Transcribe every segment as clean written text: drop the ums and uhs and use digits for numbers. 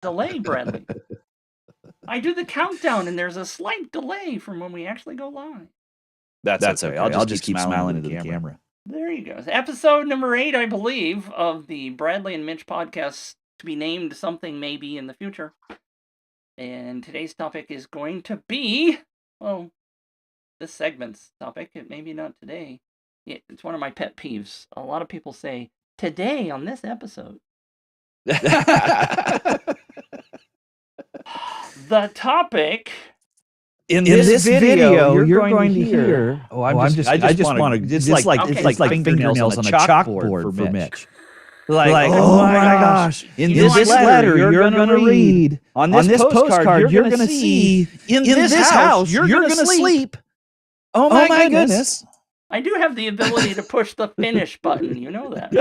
delay, Bradley. I do the countdown, and there's a slight delay from when we actually go live. That's okay. I'll just keep smiling into the camera. There you go. Episode number 8, I believe, of the Bradley and Mitch podcast, to be named something maybe in the future. And today's topic is going to be, well, this segment's topic, maybe not today. It's one of my pet peeves. A lot of people say, today on this episode. The topic... In this video, you're going to hear. Oh, I just want to. It's like fingernails on a chalkboard for Mitch. Like, oh my gosh! In this letter, you're going to read. On this postcard, you're going to see. In this house, you're going to sleep. Oh my goodness! I do have the ability to push the finish button. You know that.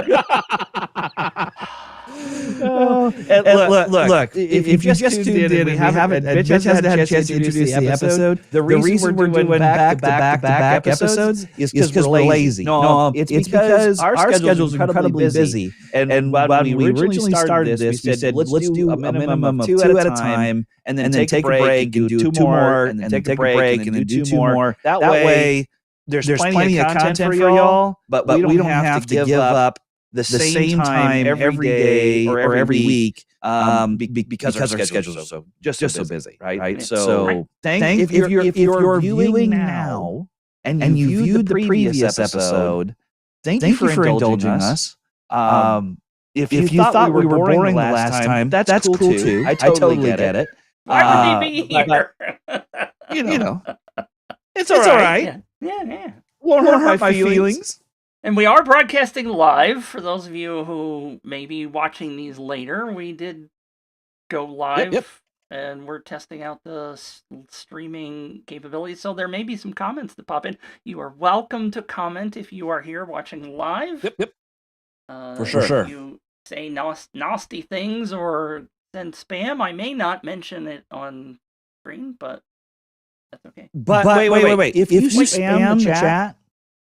Look, if you just tuned in, we haven't Mitch hasn't had a chance to introduce the episode. The reason we're doing back-to-back episodes is because we're lazy. No, it's because our schedule's incredibly busy. And when we originally started this, we said, let's do a minimum of 2 at a time, and then take a break and do 2 more, and then take a break and then do 2 more. That way, there's plenty of content for y'all, but we don't have to give up the same time every day or every week because our schedules are so busy, right? So if you're viewing now and you viewed the previous episode, thank you for indulging us. If you thought we were boring the last time, that's cool too. I totally get it. Why would he be here? You know, it's all right. Yeah. Won't hurt my feelings. And we are broadcasting live. For those of you who may be watching these later, we did go live, and we're testing out the streaming capabilities. So there may be some comments that pop in. You are welcome to comment if you are here watching live. Yep. For sure. If you say nasty things or send spam, I may not mention it on screen, but that's okay. But wait. If you spam the chat,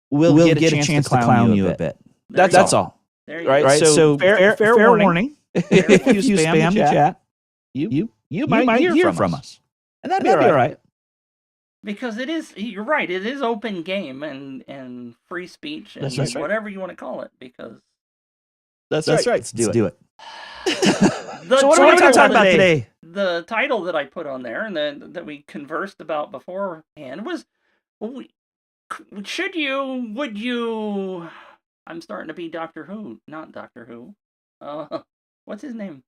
we'll get a chance to clown you a bit. That's all. There you right? go. So fair warning. If you spam the chat, you might hear from us. And that'd be all right. Because it is, you're right, it is open game and free speech and whatever you want to call it. Because That's right. Let's do it. So what are we talking about today? The title that I put on there and that we conversed about beforehand was, would you, I'm starting to be Doctor Who, not Doctor Who. What's his name?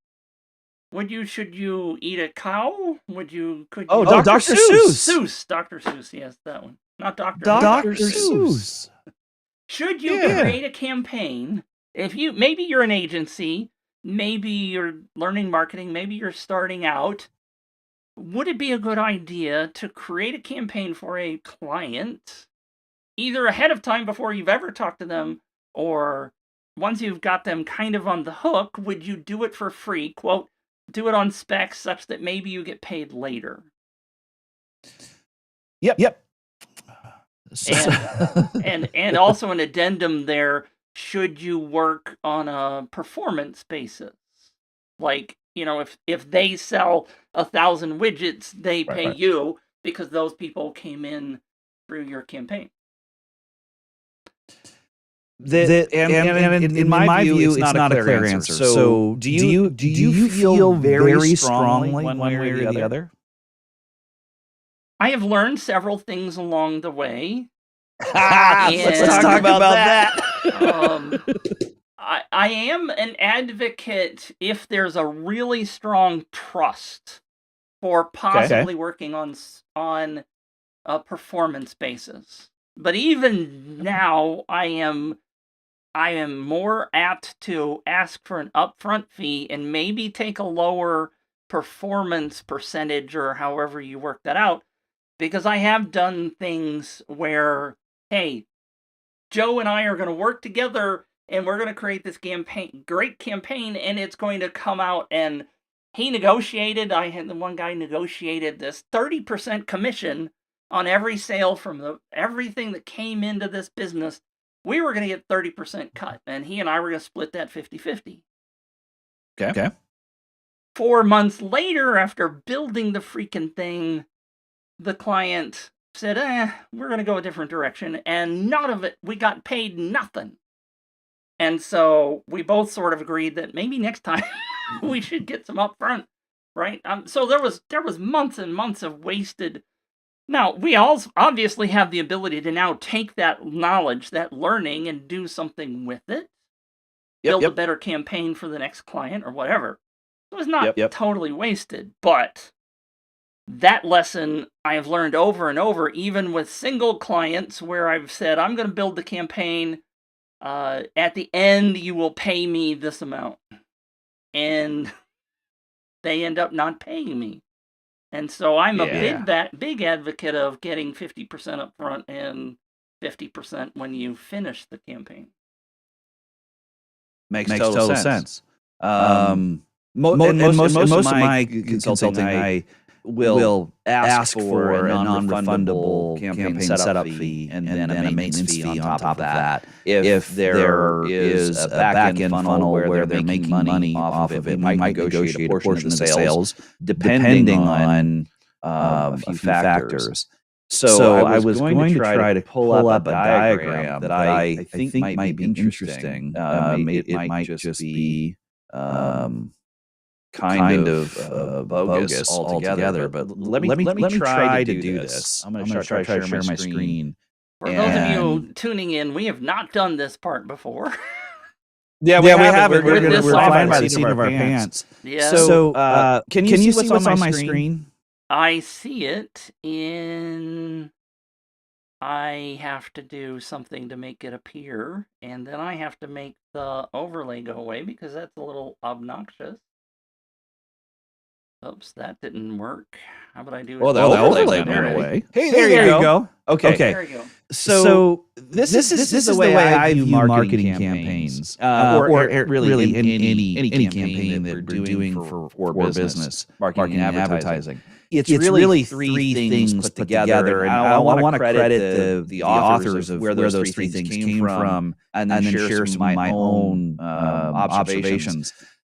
Should you eat a cow? Could you? Dr. Seuss. Dr. Seuss, yes, that one. Not Dr. Seuss. Should you create a campaign? Maybe you're an agency, maybe you're learning marketing, maybe you're starting out. Would it be a good idea to create a campaign for a client, either ahead of time before you've ever talked to them, or once you've got them kind of on the hook? Would you do it for free? Quote, do it on spec such that maybe you get paid later. Yep. And also an addendum there. Should you work on a performance basis? Like, if they sell 1,000 widgets, they pay you because those people came in through your campaign. In my view, it's not a clear answer. So do you feel very strongly one way or the other? I have learned several things along the way. Let's talk about that. I am an advocate if there's a really strong trust for possibly working on a performance basis. But even now, I am more apt to ask for an upfront fee and maybe take a lower performance percentage or however you work that out, because I have done things where, hey, Joe and I are going to work together and we're going to create this great campaign, and it's going to come out. And he negotiated, the one guy negotiated this 30% commission on every sale from everything that came into this business. We were going to get 30% cut, and he and I were going to split that 50-50. Okay. 4 months later, after building the freaking thing, the client said, we're going to go a different direction. And none of it, we got paid nothing. And so we both sort of agreed that maybe next time we should get some upfront, right? So there was months and months of wasted. Now, we all obviously have the ability to now take that knowledge, that learning, and do something with it. Build a better campaign for the next client or whatever. It was not totally wasted, but that lesson I have learned over and over, even with single clients where I've said, I'm going to build the campaign. At the end, you will pay me this amount. And they end up not paying me. And so I'm a big advocate of getting 50% up front and 50% when you finish the campaign. Makes total sense. Most of my consulting, I will ask for a non-refundable campaign setup fee and then a maintenance fee on top of that. If there is a back-end funnel where they're making money off of it, we might negotiate a portion of the sales depending on a few factors. So I was going to try to pull up a diagram that I think might be interesting. It might just be kind of bogus altogether, but let me try to do this. I'm going to try to share my screen. For those of you tuning in, we have not done this part before. Yeah, we haven't. We're flying by the seat of our pants. Yeah. So can you see what's on my screen? I see it in. I have to do something to make it appear, and then I have to make the overlay go away because that's a little obnoxious. Oops, that didn't work. How about I do it? Well, the overlay went away. Hey, there you go. Okay. There you go. So this is the way I view marketing campaigns, or really any campaign that we're doing for business, marketing and advertising. It's really three things put together, and I want to credit the authors of where those three things came from, and then share some of my own observations.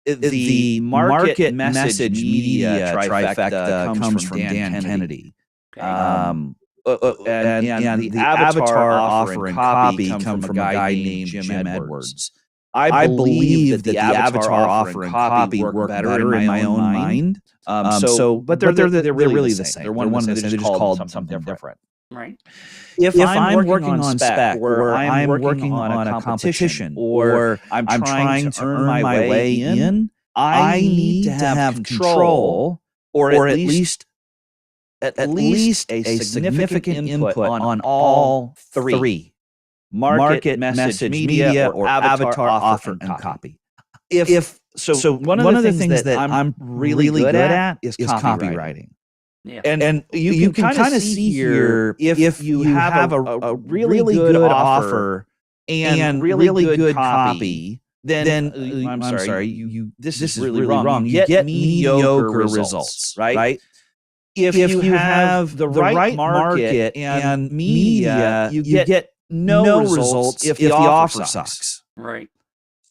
The market message media trifecta comes from Dan Kennedy. And the avatar offer and copy come from a guy named Jim Edwards. I believe that the avatar offer and copy work better in my own mind. But they're really the same. They're one and the same. They're just called something different. Right. If I'm working on spec, or I'm working on a competition, or I'm trying to earn my way in, I need to have control, or at least a significant input on all three: market, message, media, or avatar, offer, and copy. So one of the things that I'm really good at is copywriting. Yeah. And you can kind of see here if you have a really good offer and really good copy, then I'm sorry, this is really wrong. You get mediocre results, right? If you have the right market and media, you get no results if the offer sucks. Right.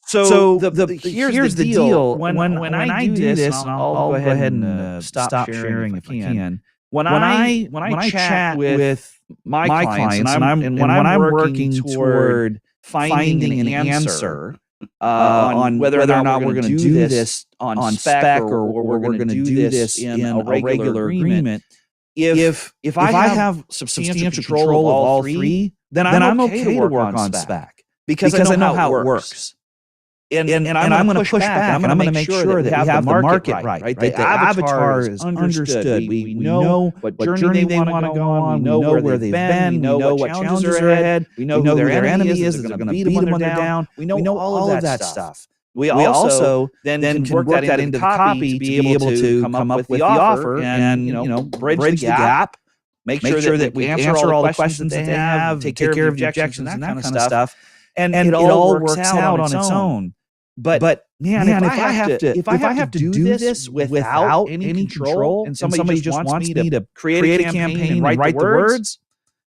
So here's the deal. When I do this, and I'll go ahead and stop sharing if I can. When I chat with my clients, and when I'm working toward finding an answer on whether or not we're going to do this on spec or we're going to do this in a regular agreement, if I have substantial control of all three, then I'm okay to work on spec because I know how it works. And I'm going to push back. I'm going to make sure that we have the market right? The avatar is understood. We know what journey they want to go on. We know where they've been. We know what challenges are ahead. We know who their enemy is. They're going to beat them when they're down. We know all of that stuff. We also then can work that into the copy to be able to come up with the offer and bridge the gap. Make sure that we answer all the questions that they have. Take care of objections and that kind of stuff. And it all works out on its own. But man, if I have to do this without any control, and somebody just wants me to create a campaign and write the words,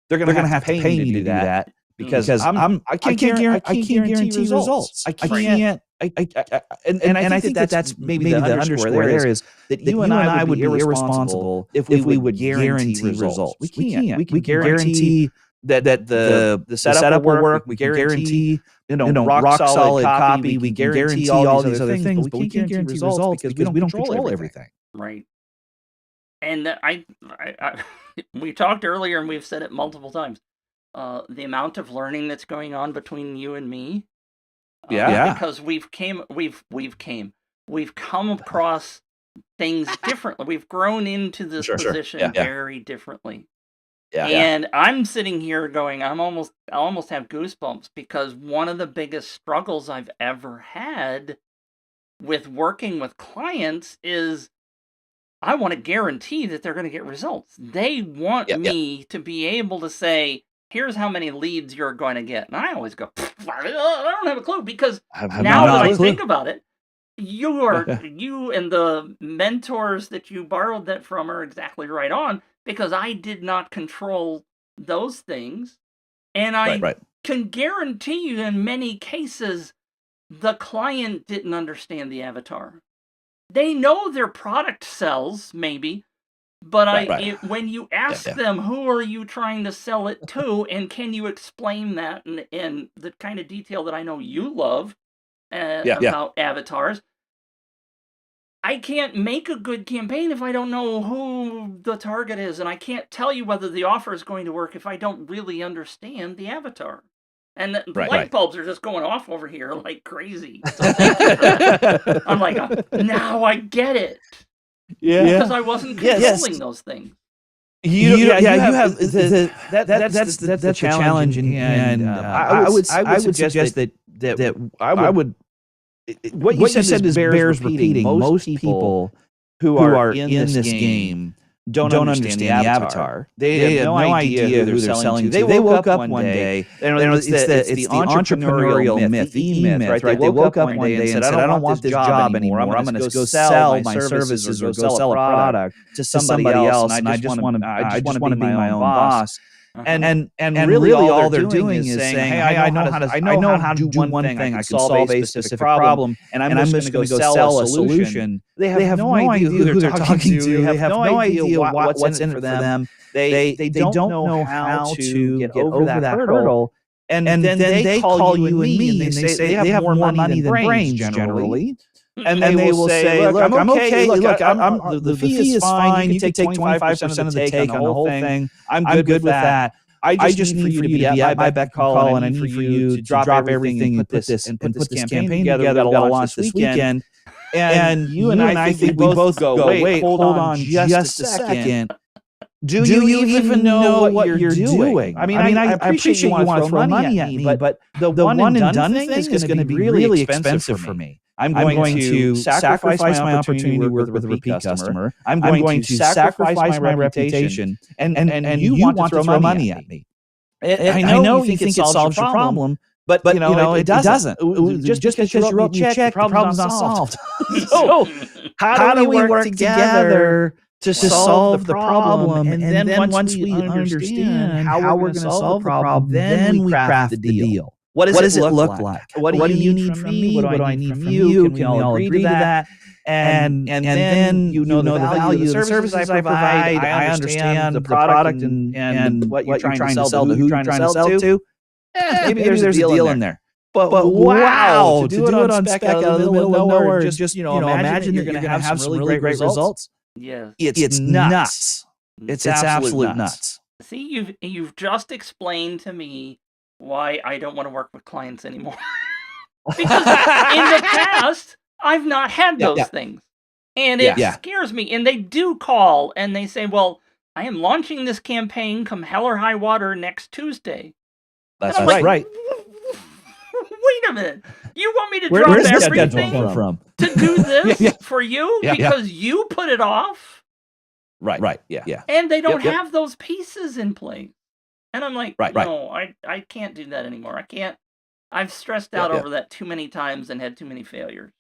they're going to have to pay me to do that because I can't guarantee results. I can't I think that's maybe the underscore there is that you and I would be irresponsible if we would guarantee results. We can't. We can guarantee that the setup will work. We can guarantee rock solid copy. We can guarantee all these other things, but we can't guarantee results because we don't control everything. Right. And we talked earlier, and we've said it multiple times. The amount of learning that's going on between you and me. Because we've come across things differently. We've grown into this position very differently. And I'm sitting here going, I almost have goosebumps, because one of the biggest struggles I've ever had with working with clients is I want to guarantee that they're going to get results. They want me to be able to say, here's how many leads you're going to get. And I always go, I don't have a clue, because now that I think about it, you and the mentors that you borrowed that from are exactly right on, because I did not control those things. And I can guarantee you, in many cases, the client didn't understand the avatar. They know their product sells, maybe, but when you ask them, who are you trying to sell it to, and can you explain that in the kind of detail that I know you love about avatars, I can't make a good campaign if I don't know who the target is, and I can't tell you whether the offer is going to work if I don't really understand the avatar. And the light bulbs are just going off over here like crazy. So I'm like, now I get it. Because I wasn't controlling those things. You have that's the challenge, and I would suggest that I would. What you said bears repeating. Most people who are in this game don't understand the avatar. They have no idea who they're selling to. They woke up one day. It's the entrepreneurial myth, the E-myth, right? They woke up one day and said, I don't want this job anymore. I'm going to go sell my services or go sell a product to somebody else, and I just want to be my own boss. And really all they're doing is saying, hey, I know how to do one thing. I can solve a specific problem, and I'm just going to go sell a solution. They have no idea who they're talking to. They have no idea what's in it for them. They don't know how to get over that hurdle. And then they call you and me, and they say they have more money than brains generally. And they will say, look, I'm okay. Look, the fee is fine. You can take 25% of the take on the whole thing. I'm good with that. I just need for you to be at my beck call, and I need for you to drop everything and put this campaign together. We've got to launch this weekend. And you and I think we both go, wait, hold on just a second. Do you even know what you're doing? I mean, I appreciate you want to throw money at me, but the one and done thing is going to be really expensive for me. I'm going to sacrifice my opportunity to work with a repeat customer. I'm going to sacrifice my reputation, and you want to throw money at me. I know you think it solves your problem, but it doesn't. Just because you wrote me a check, the problem's not solved. So how do we work together to solve the problem? And then once we understand how we're going to solve the problem, then we craft the deal. What does it look like? What do you need from me? What do I need from you? Can we all agree to that? And then you know the value of the services I provide. I understand the product and what you're trying to sell to who you're trying to sell to. Maybe there's a deal in there. But wow, to do it on spec out of the middle of nowhere, just imagine you're going to have some really great results. Yeah, it's nuts. It's absolute nuts. See, you've just explained to me why I don't want to work with clients anymore. Because in the past, I've not had those things. And it scares me. And they do call and they say, well, I am launching this campaign come hell or high water next Tuesday. That's right. Wait a minute. You want me to drop everything from? To do this for you because you put it off? Right. Yeah. And they don't have those pieces in place. And I'm like, no, I can't do that anymore. I can't. I've stressed out over that too many times and had too many failures.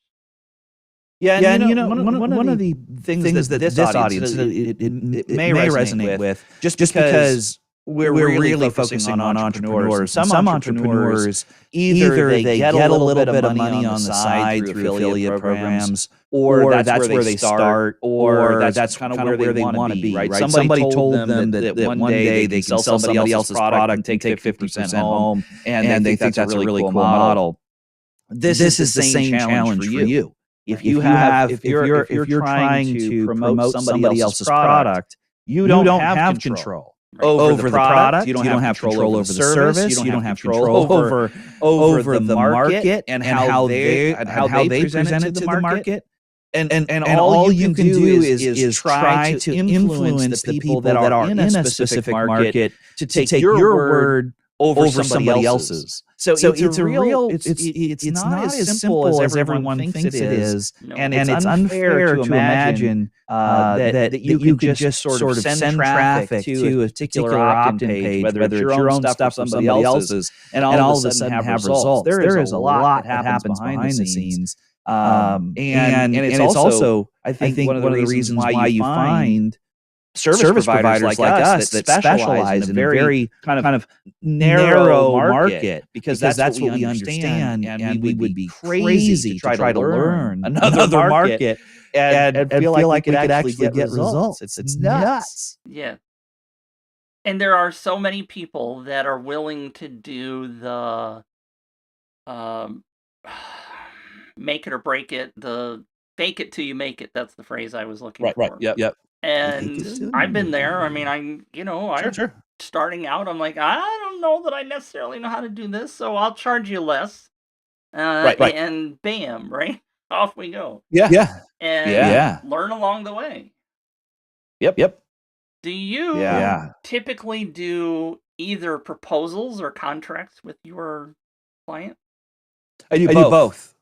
Yeah, and one of the things that this audience it may resonate with, just because we're really focusing on entrepreneurs. Some entrepreneurs, either they get a little bit of money on the side through affiliate programs, or that's where they start, or that's kind of where they want to be, right? Somebody told them that one day they can sell somebody else's product and take 50% home, and they think that's a really cool model. This is the same challenge for you. If you're trying to promote somebody else's product, you don't have control over the product. You don't have control over the service. You don't have control over the market and how they present it to the market. And all you can do is try to influence the people that are in a specific market to take your word over somebody else's. So it's not as simple as everyone thinks it is, and it's unfair to imagine that you could just sort of send traffic to a particular opt-in page, whether it's your own stuff or somebody else's, and all of a sudden have results. There is a lot that happens behind the scenes, and it's also, I think, one of the reasons why you find service providers like us that specialize in a very kind of narrow market, because that's what we understand, and we would be crazy to try to learn another market and feel like we could actually get results. It's nuts. Yeah. And there are so many people that are willing to do the make it or break it, the fake it till you make it. That's the phrase I was looking for. Right. Yep. And I've been there. I mean, I'm starting out. I'm like, I don't know that I necessarily know how to do this, so I'll charge you less. Right. And bam, right? Off we go. Yeah. And learn along the way. Yep. Do you typically do either proposals or contracts with your client? I do both.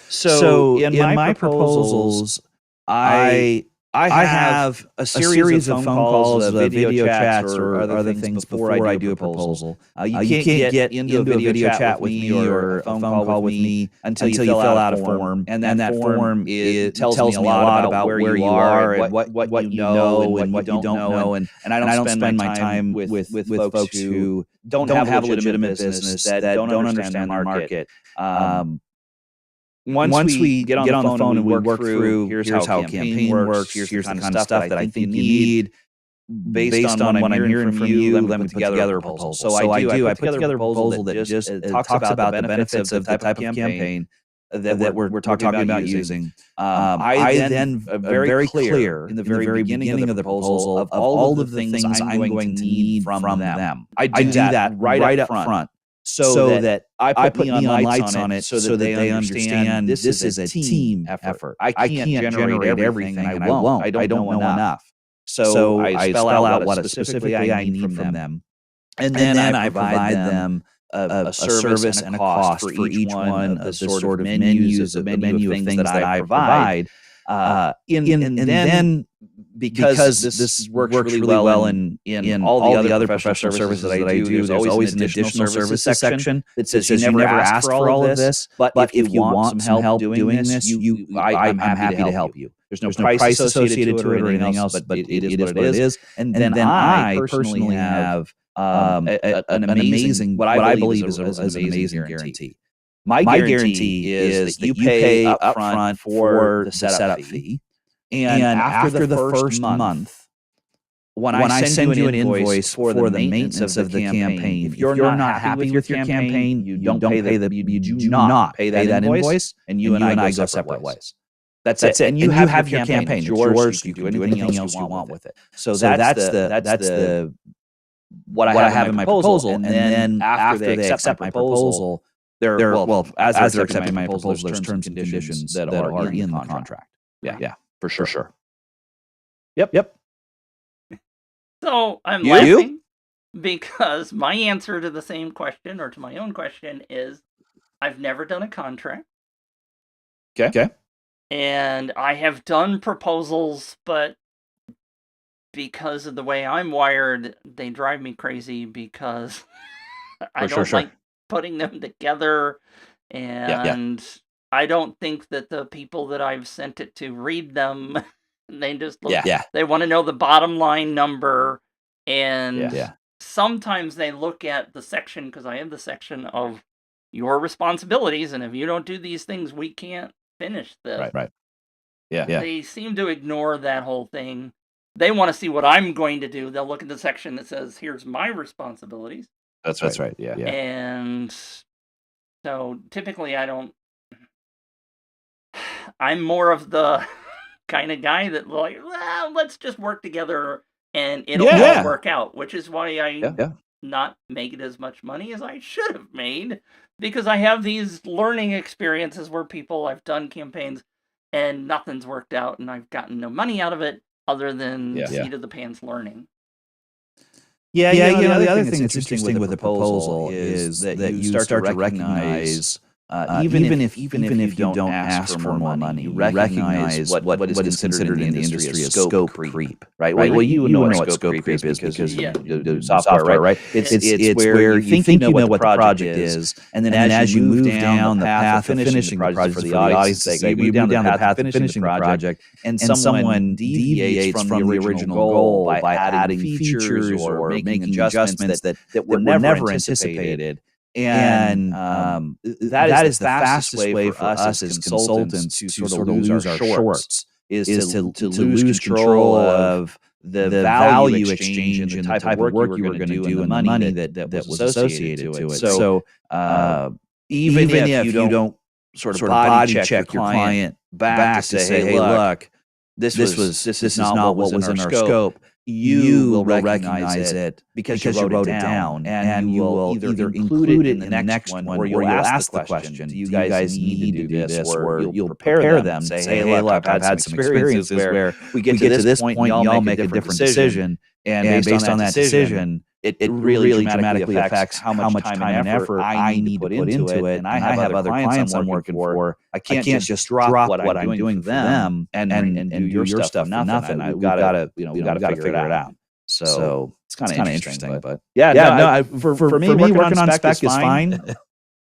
So in my proposals, I have a series of phone calls, video chats, or other things before I do a proposal. You can't get into a video chat with me or a phone call with me until you fill out a form, and that form tells me a lot about where you are and what you know and what you don't know, and I don't spend my time with folks who don't have a legitimate business, that don't understand the market. Once we get on the phone and we work through, here's how a campaign works, here's the kind of stuff that I think you need, based on what I'm hearing from you, let me put together a proposal. So I put together a proposal that just talks about the benefits of the type of campaign that we're talking about using. I then very clear in the very beginning of the proposal of all of the things I'm going to need from them. I do that right up front. So that I put neon lights on it so that they understand this is a team effort. I can't generate everything, and I won't. I don't know enough. So I spell out what specifically I need from them. And then I provide them a service and a cost for each one of the sort of menus, the menu of things that I provide. And then because this works really well in all the other professional services that I do, there's always an additional services section that says you never asked for all of this, but if you want some help doing this, I'm happy to help you. There's no price associated to it or anything else, but it is what it is. And then I personally have an amazing, what I believe is an amazing guarantee. My guarantee is that you pay up front for the setup fee. And after the first month, when I send you an invoice for the maintenance of the campaign, if you're not happy with your campaign, you do not pay that invoice, and you and I go separate ways. That's it. And you have your campaign. It's yours. You can do anything else you want with it. So that's the what I have in my proposal. And then after they accept my proposal, as they're accepting my proposal, there's terms and conditions that are in the contract. Yeah. For sure. Yep. So I'm laughing because my answer to the same question, or to my own question, is I've never done a contract. Okay. And I have done proposals, but because of the way I'm wired, they drive me crazy because I don't like putting them together, and I don't think that the people that I've sent it to read them. They just look, they want to know the bottom line number, And sometimes they look at the section, because I have the section of your responsibilities, and if you don't do these things, we can't finish this. Right. Yeah. They seem to ignore that whole thing. They want to see what I'm going to do. They'll look at the section that says, here's my responsibilities. That's right. Yeah. And so typically I'm more of the kind of guy that well, let's just work together and it'll all work out, which is why I not make as much money as I should have made, because I have these learning experiences where I've done campaigns and nothing's worked out and I've gotten no money out of it other than seat of the pants learning. Yeah, the other thing that's interesting with a proposal is that you start to recognize, even if you don't ask for more money, you recognize what is considered in the industry as scope creep, right? Well, you know what scope creep is because you do software, right? It's where you think you know what the project is, and then as you move down the path of finishing the project, for the audience's sake, you move down the path of finishing the project, and someone deviates from the original goal by adding features or making adjustments that were never anticipated. And that is the fastest way for us as consultants to sort of lose our shorts, is to lose control of the value exchange and the type of work you were going to do and the money that was associated to it. So even if you don't sort of body check your client back to say, hey, look, this is not what was in our scope, you will recognize it because you wrote it down, and you will either include it in the next one where you'll ask the question, do you guys need to do this, or you'll prepare them, say, hey, look, I've had some experiences where we get to this point and y'all make a different decision, and based on that decision, it really dramatically affects how much time and effort I need to put into it, and I have other clients I'm working for. I can't just drop what I'm doing for them and do your stuff for nothing. We've got to figure it out. So it's kind of interesting, but for me, working on spec is fine.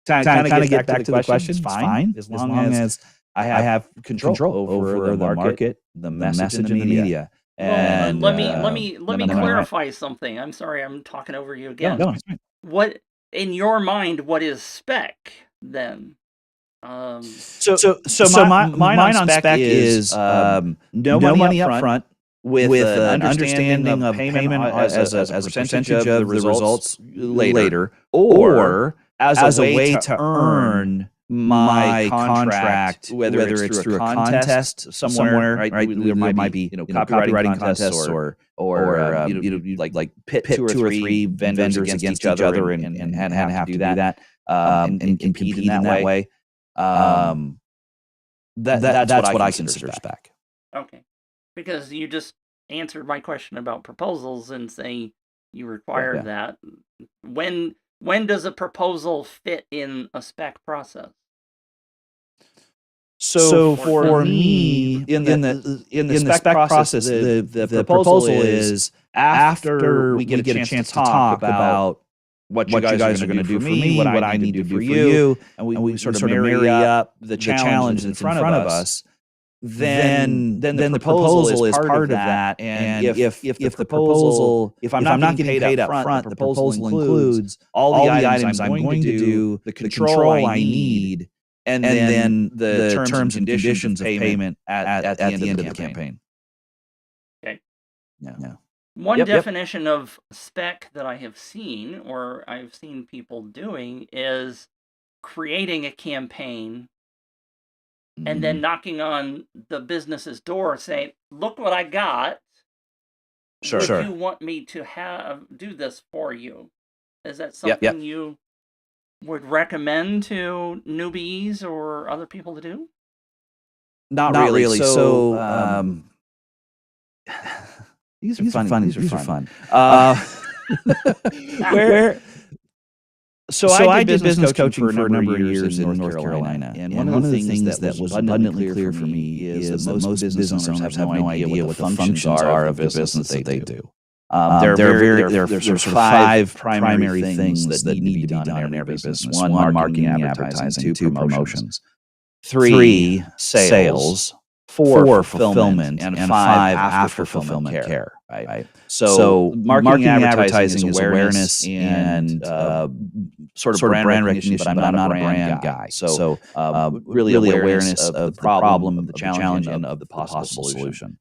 Kind of get back to the question, it's fine as long as I have control over the market, the message, and the media. And let me clarify something. I'm sorry, I'm talking over you again. No, it's fine. What, in your mind, what is spec then? So mine on spec is no money up front, with an understanding of payment as a percentage of the results later, or as a way to earn my contract, whether it's through a contest somewhere, right? There might be copywriting contests or like pit two or three vendors against each other and have to do that and compete in that way. That's what I consider spec. Okay, because you just answered my question about proposals and say you require that. When does a proposal fit in a spec process? So for me, in the spec process, the proposal is after we get a chance to talk about what you guys are going to do for me, what I need to do for you, and we sort of marry up the challenge that's in front of us. Then the proposal is part of that, and if the proposal, if I'm not getting paid up front, the proposal includes all the items I'm going to do, the control I need, and then the terms and conditions of payment at the end of the campaign. Okay. Yeah. One definition of spec that I have seen, or I've seen people doing, is creating a campaign and then knocking on the business's door saying, look what I got. Would you want me to do this for you? Is that something you would recommend to newbies or other people to do? Not really. So these are fun. These are fun. So I did business coaching for a number of years in North Carolina, and one of the things that was abundantly clear for me is that most business owners have no idea what the functions are of the business that they do. There are sort of 5 primary things that need to be done in every business. 1, marketing and advertising. 2, promotions. 3, sales. for fulfillment and 5 after fulfillment care, right? So marketing and advertising is awareness and sort of brand recognition, but I'm not a brand guy. So really awareness of the problem, the challenge, and of the possible solution.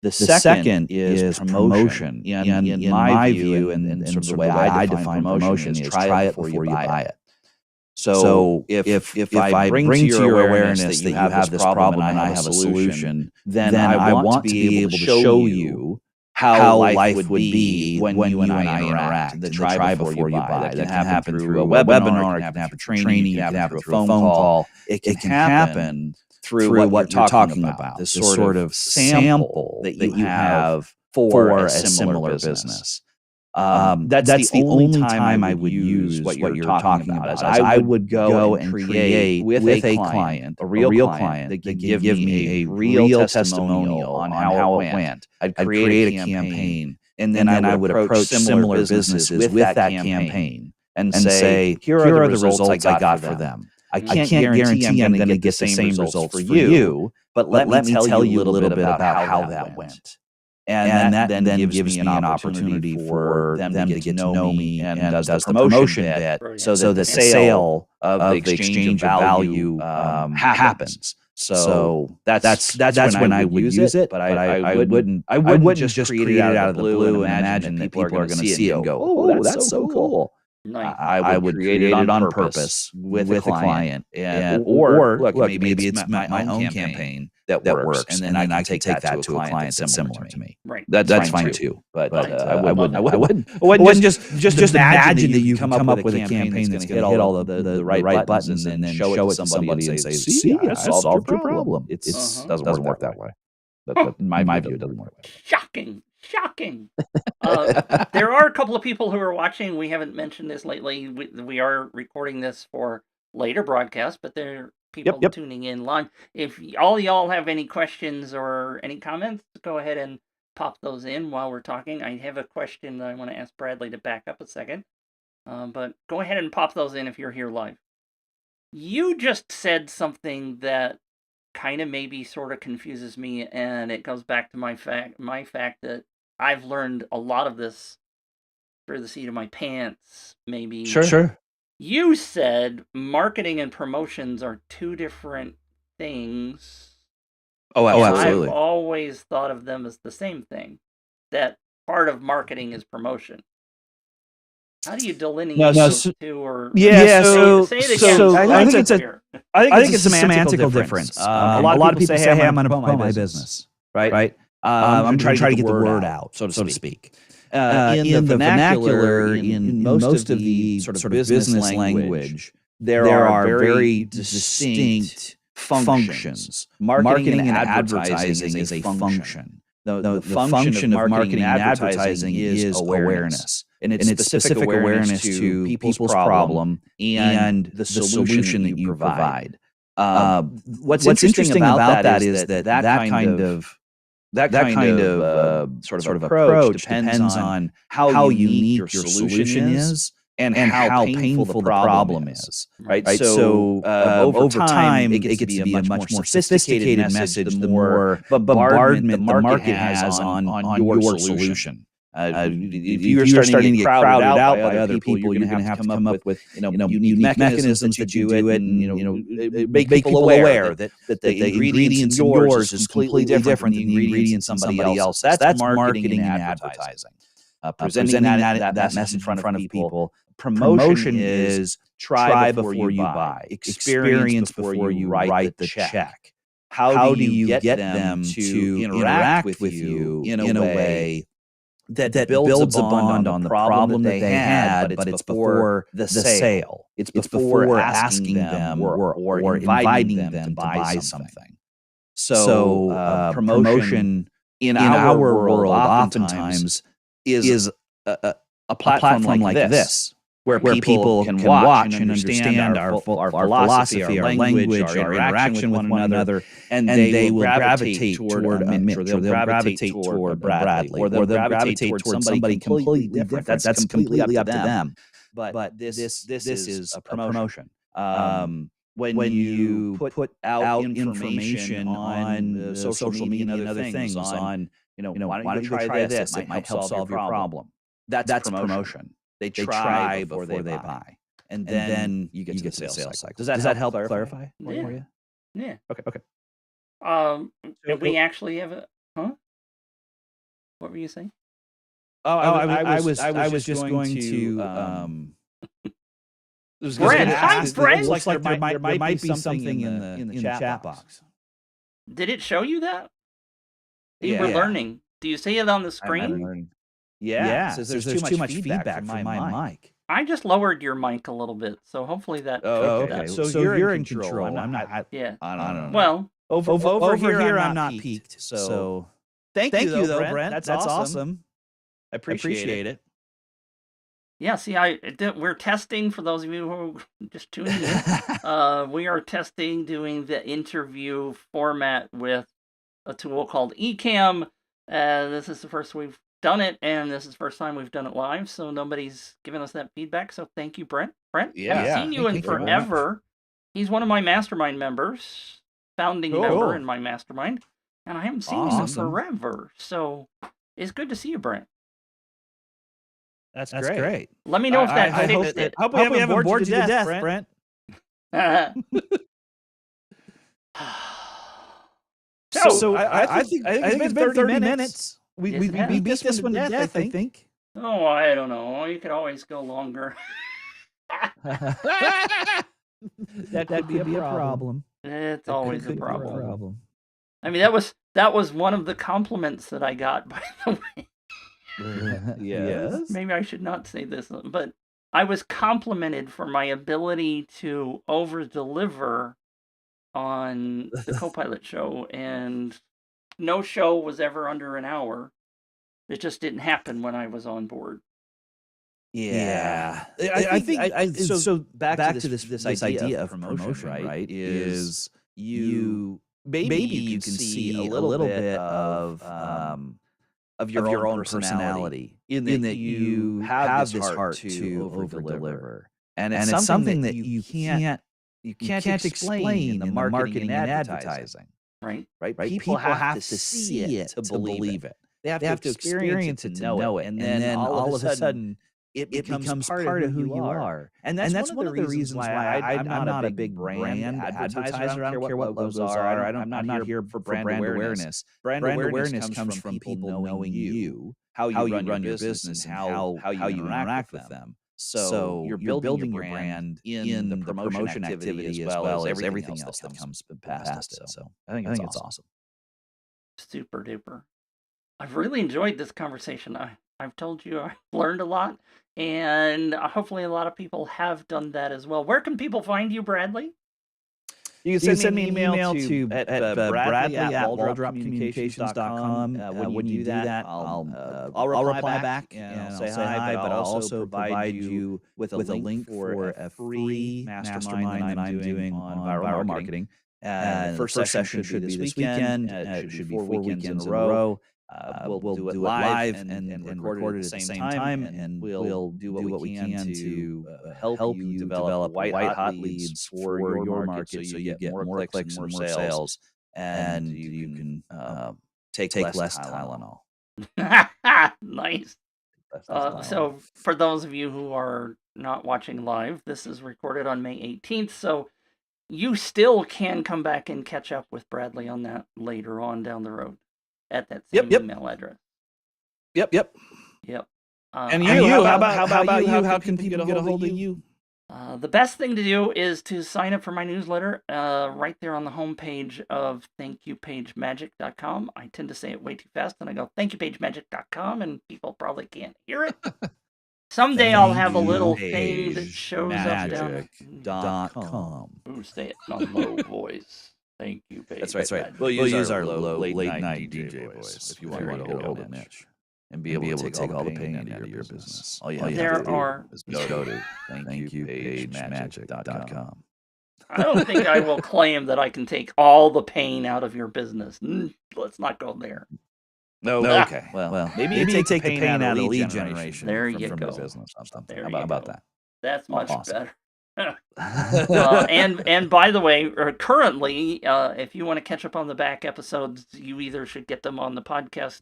The second is promotion. In my view, and sort of the way I define promotion is try it before you buy it. So if I bring to your awareness that you have this problem and I have a solution, then I want to be able to show you how life would be when you and I interact. The try before you buy. That can happen through a webinar, it can happen through training, it can happen through a phone call. It can happen through what you're talking about. This sort of sample that you have for a similar business. That's the only time I would use what you're talking about. As I would go and create with a client, a real client, that could give me a real testimonial on how it went. I'd create a campaign, and then I would approach similar businesses with that campaign and say, here are the results I got for them. I can't guarantee I'm going to get the same results for you, but let me tell you a little bit about how that went. And that then gives me an opportunity for them to get to know me and does the promotion bit, so that the sale of the exchange of value happens. So that's when I would use it, but I wouldn't just create it out of the blue and imagine that people are going to see it and go, oh, that's so cool. I would create it on purpose with a client, or look, maybe it's my own campaign that works, and then I can take that to a client that's similar to me. Right, that's fine too. But I wouldn't just imagine that you come up with a campaign that's going to hit all of the right buttons and then show it to somebody and say, "See, I solved your problem." It doesn't work that way. But in my view, it doesn't work that way. Shocking. There are a couple of people who are watching. We haven't mentioned this lately. We are recording this for later broadcast, but there are people tuning in live. If all y'all have any questions or any comments, go ahead and pop those in while we're talking. I have a question that I want to ask Bradley to back up a second. But go ahead and pop those in if you're here live. You just said something that kind of maybe sort of confuses me, and it goes back to my fact that I've learned a lot of this through the seat of my pants, maybe. Sure. You said marketing and promotions are two different things. Oh, absolutely. I've always thought of them as the same thing. That part of marketing is promotion. How do you delineate those two? Or say it again. I think it's a semantical difference. A lot of people say, "Hey, I'm going to promote my business," right? I'm trying to get the word out, so to speak. In the vernacular, in most of the sort of business language, there are very distinct functions. Marketing and advertising is a function. The function of marketing and advertising is awareness. And it's specific awareness to people's problem and the solution that you provide. What's interesting about that is that kind of sort of approach depends on how unique your solution is and how painful the problem is, right? So over time, it gets to be a much more sophisticated message, the more bombardment the market has on your solution. If you're starting to get crowded out by other people, you're going to have to come up with unique mechanisms that you do it, and make people aware that the ingredients in yours is completely different than the ingredients in somebody else. That's marketing and advertising. Presenting that message in front of people. Promotion is try before you buy, experience before you write the check. How do you get them to interact with you in a way that builds a bond on the problem that they had, but it's before the sale. It's before asking them or inviting them to buy something. So promotion in our world oftentimes is a platform like this, where people can watch and understand our philosophy, our language, our interaction with one another, and they will gravitate toward Mitch, or they'll gravitate toward Bradley, or they'll gravitate toward somebody completely different. That's completely up to them. But this is a promotion. when you put out information on social media and other things on, why don't you try this? It might help solve your problem. That's promotion. They try before they buy. And then you get to the sales cycle. Does that help clarify for you? Yeah. Okay. We actually have a, huh? What were you saying? I was just going to Brent, hi, Brent. Looks like there might be something in the chat box. Did it show you that? You Yeah. were learning. Do you see it on the I'm screen? learning. Yeah. It says there's too much feedback from my mic. I just lowered your mic a little bit, so hopefully that. Okay. So you're in control. I'm not. Yeah. I don't know. Well, over here I'm not peaked. So thank you though, Brent. That's awesome. I appreciate it. yeah. See, we're testing for those of you who are just tuning in. We are testing doing the interview format with a tool called Ecamm. This is the first we've done it, and this is the first time we've done it live, so nobody's given us that feedback. So thank you, Brent. Brent, I've seen you in forever. He's one of my mastermind members, founding member in my mastermind, and I haven't seen him in forever. So it's good to see you, Brent. That's great. Let me know if that fixed it. I hope we haven't bored you to death, Brent. So I think it's been 30 minutes. We beat this one to death, I think. Oh, I don't know. You could always go longer. that could be a problem. It's always a problem. I mean, that was one of the compliments that I got, by the way. Yes. Maybe I should not say this, but I was complimented for my ability to over-deliver on the Copilot show, and no show was ever under an hour. It just didn't happen when I was on board. Yeah. I think so back to this idea of promotion, right? Is you maybe you can see a little bit of your own personality in that you have this heart to over-deliver. And it's something that you can't explain in the marketing and advertising. Right? People have to see it to believe it. They have to experience it to know it. And then all of a sudden, it becomes part of who you are. And that's one of the reasons why I'm not a big brand advertiser. I don't care what logos are. I'm not here for brand awareness. Brand awareness comes from people knowing you, how you run your business, and how you interact with them. So you're building your brand in the promotion activity as well as everything else that comes past it. So I think it's awesome. Super duper. I've really enjoyed this conversation. I've told you I've learned a lot, and hopefully a lot of people have done that as well. Where can people find you, Bradley? You can send me an email to bradley@waldropcommunications.com. When you do that, I'll reply back and I'll say hi, but I'll also provide you with a link for a free mastermind that I'm doing on viral marketing. First session should be this weekend. It should be 4 weekends in a row. We'll do it live and record it at the same time, and we'll do what we can to help you develop white hot leads for your market, so you get more clicks and more sales, and you can take less Tylenol. Nice. So for those of you who are not watching live, this is recorded on May 18th, so you still can come back and catch up with Bradley on that later on down the road at that same email address. Yep. And you, how about you? How can people get a hold of you? The best thing to do is to sign up for my newsletter right there on the homepage of thankyouPageMagic.com. I tend to say it way too fast, and I go thankyouPageMagic.com, and people probably can't hear it. Someday I'll have a little thing that shows up down. .com. Ooh, say it in a low voice. Thank you, Page. That's right. We'll use our low late night DJ voice if you want to get a hold of Mitch and be able to take all the pain out of your business. All you have to do is go to thankyouPageMagic.com. I don't think I will claim that I can take all the pain out of your business. Let's not go there. No. Okay. Well, maybe you take the pain out of lead generation. There you from go. Your business or something. How about that? That's much better. And by the way, currently, if you want to catch up on the back episodes, you either should get them on the podcast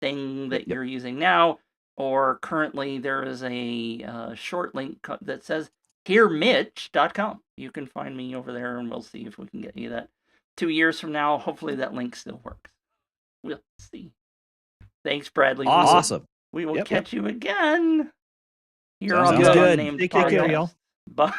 thing that you're using now, or currently there is a short link that says hearmitch.com. You can find me over there, and we'll see if we can get you that. 2 years from now, hopefully that link still works. We'll see. Thanks, Bradley. Awesome. We will catch you again. Sounds good. Take care, y'all. Bye.